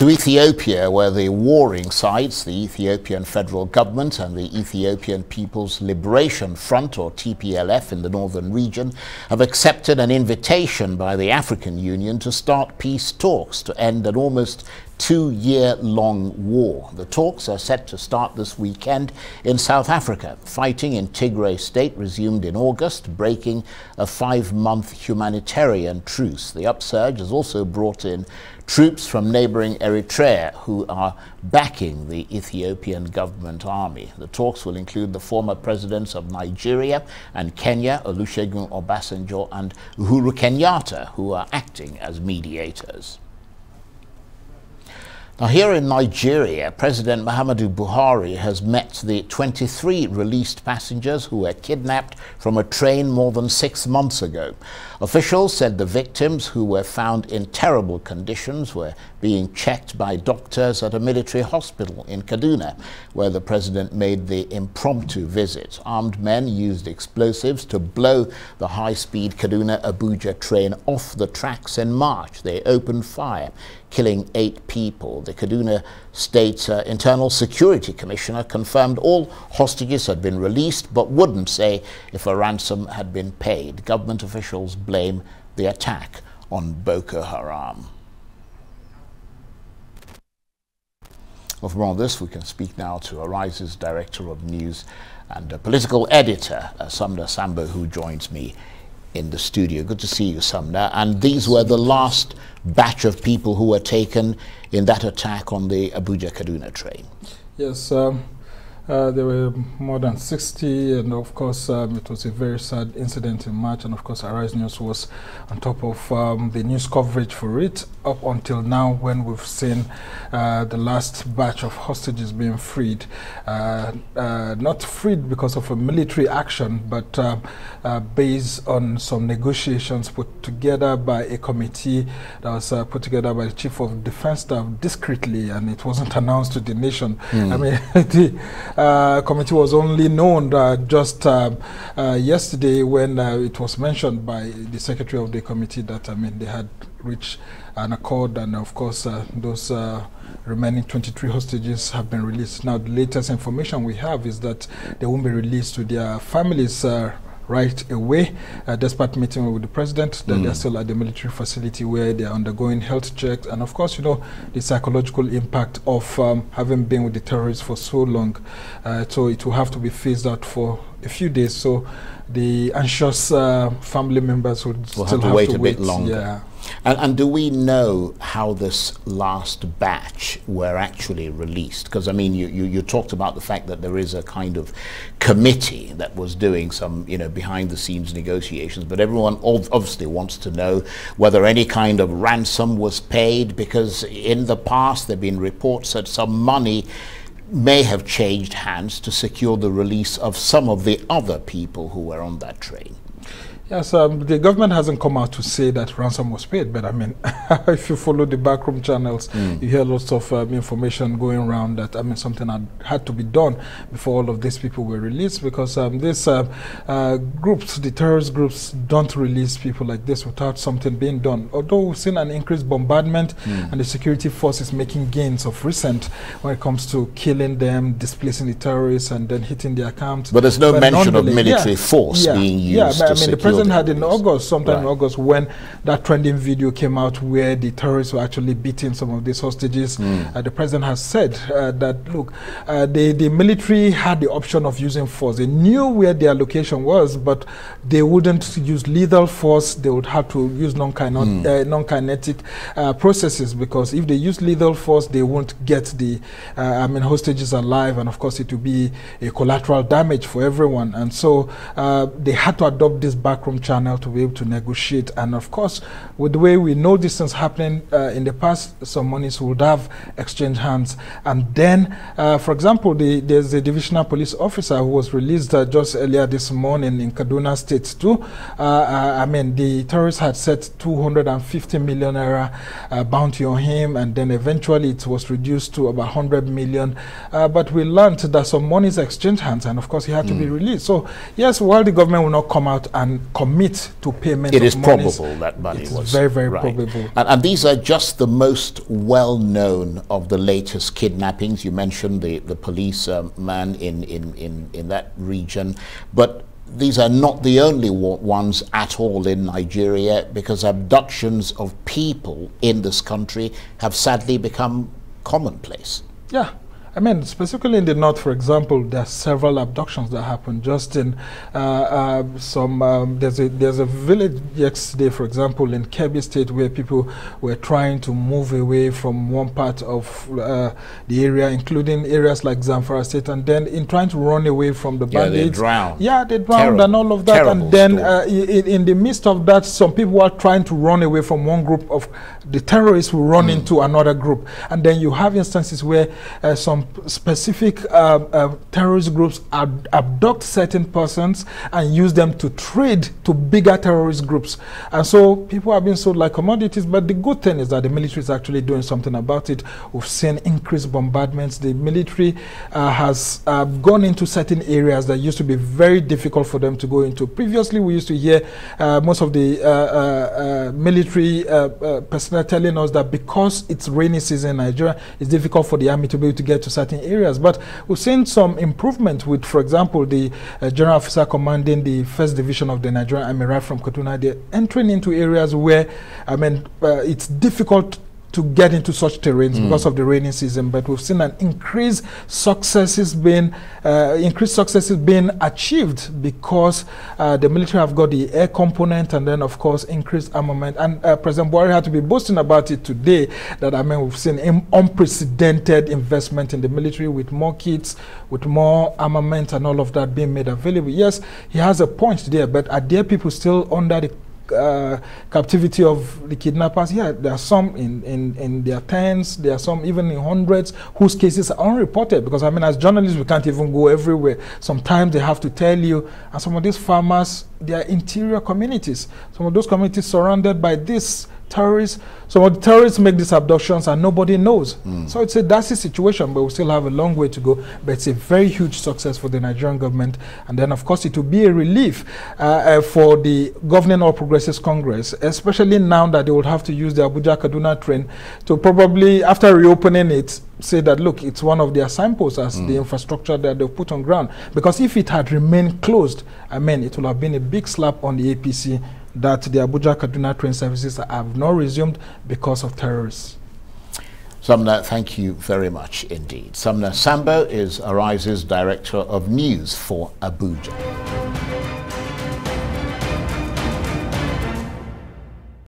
To Ethiopia, where the warring sides, the Ethiopian federal government and the Ethiopian People's Liberation Front, or TPLF, in the northern region, have accepted an invitation by the African Union to start peace talks to end an almost two-year-long war. The talks are set to start this weekend in South Africa. Fighting in Tigray state resumed in August, breaking a 5-month humanitarian truce. The upsurge has also brought in troops from neighboring Eritrea who are backing the Ethiopian government army. The talks will include the former presidents of Nigeria and Kenya, Olusegun Obasanjo and Uhuru Kenyatta, who are acting as mediators. Now, here in Nigeria, President Muhammadu Buhari has met the 23 released passengers who were kidnapped from a train more than 6 months ago. Officials said the victims, who were found in terrible conditions, were being checked by doctors at a military hospital in Kaduna, where the president made the impromptu visit. Armed men used explosives to blow the high-speed Kaduna-Abuja train off the tracks in March. They opened fire, killing 8 people. The Kaduna State Internal Security Commissioner confirmed all hostages had been released, but wouldn't say if a ransom had been paid. Government officials blame the attack on Boko Haram. Well, from all this, we can speak now to Arise's Director of News and Political Editor, Sumner Sambo, who joins me in the studio. Good to see you, Sumner. And these were the last batch of people who were taken in that attack on the Abuja-Kaduna train. Yes, there were more than 60, and of course it was a very sad incident in March, and of course Arise News was on top of the news coverage for it up until now, when we've seen the last batch of hostages being freed. Not freed because of a military action, but based on some negotiations put together by a committee that was put together by the Chief of Defense Staff discreetly, and it wasn't announced to the nation. I mean, the committee was only known just yesterday, when it was mentioned by the secretary of the committee that they had reached an accord, and of course those remaining 23 hostages have been released. Now, the latest information we have is that they won't be released to their families right away, despite meeting with the president, that they're still at the military facility where they're undergoing health checks, and of course, the psychological impact of having been with the terrorists for so long. So it will have to be phased out for a few days. So the anxious family members will still have to wait a bit longer. Yeah. And do we know how this last batch were actually released? Because, I mean, you talked about the fact that there is a kind of committee that was doing some, behind-the-scenes negotiations, but everyone obviously wants to know whether any kind of ransom was paid, because in the past there have been reports that some money may have changed hands to secure the release of some of the other people who were on that train. Yes, the government hasn't come out to say that ransom was paid, but I mean, if you follow the backroom channels, you hear lots of information going around that, something had to be done before all of these people were released, because these groups, the terrorist groups, don't release people like this without something being done. Although we've seen an increased bombardment, and the security force is making gains of recent when it comes to killing them, displacing the terrorists, and then hitting their camps. But there's no mention of military force being used to secure. The president had in August, sometime in August, when that trending video came out where the terrorists were actually beating some of these hostages. The president has said that, look, the military had the option of using force. They knew where their location was, but they wouldn't use lethal force. They would have to use non-kinetic processes, because if they use lethal force, they won't get the hostages alive, and of course it will be a collateral damage for everyone. And so they had to adopt this backroom channel to be able to negotiate. And of course, with the way we know these things happening in the past, some monies would have exchanged hands. And then, for example, there's a divisional police officer who was released just earlier this morning in Kaduna State too. The terrorists had set 250 million naira bounty on him, and then eventually it was reduced to about 100 million. But we learned that some monies exchanged hands, and of course he had to be released. So yes, while the government will not come out and commit to payment. It is monies. probable that money it was is very, very right. probable. And these are just the most well-known of the latest kidnappings. You mentioned the police man in that region, but these are not the only ones at all in Nigeria, because abductions of people in this country have sadly become commonplace. Yeah. I mean, specifically in the north, for example, there are several abductions that happen. Just in there's a village yesterday, for example, in Kebbi State, where people were trying to move away from one part of the area, including areas like Zamfara State, and then in trying to run away from the bandits. Yeah, they drowned. Yeah, they drowned and all of that. And then in the midst of that, some people are trying to run away from one group of the terrorists who run into another group. And then you have instances where some specific terrorist groups abduct certain persons and use them to trade to bigger terrorist groups. And so people are being sold like commodities. But the good thing is that the military is actually doing something about it. We've seen increased bombardments. The military has gone into certain areas that used to be very difficult for them to go into. Previously, we used to hear most of the military personnel telling us that because it's rainy season in Nigeria, it's difficult for the army to be able to get to certain areas. But we've seen some improvement with, for example, the general officer commanding the 1st Division of the Nigerian Army right from Kaduna. They're entering into areas where, I mean, it's difficult to get into such terrains because of the rainy season, but we've seen an increased successes being achieved because the military have got the air component, and then of course increased armament. And President Buhari had to be boasting about it today that, I mean, we've seen unprecedented investment in the military, with more kits, with more armament and all of that being made available. Yes, he has a point there, but are there people still under the captivity of the kidnappers? Yeah, there are some in their tens, there are some even in hundreds whose cases are unreported, because, I mean, as journalists we can't even go everywhere. Sometimes they have to tell you, and some of these farmers, they are interior communities. Some of those communities surrounded by this terrorists. Some of the terrorists make these abductions and nobody knows. So it's a dicey situation, but we still have a long way to go. But it's a very huge success for the Nigerian government. And then, of course, it will be a relief for the Governing All Progressives Congress, especially now that they will have to use the Abuja-Kaduna train to probably, after reopening it, say that, look, it's one of their signposts as the infrastructure that they've put on ground. Because if it had remained closed, I mean, it would have been a big slap on the APC that the Abuja-Kaduna train services have not resumed because of terrorists. Sumner, thank you very much indeed. Sumner Sambo is Arise's Director of News for Abuja.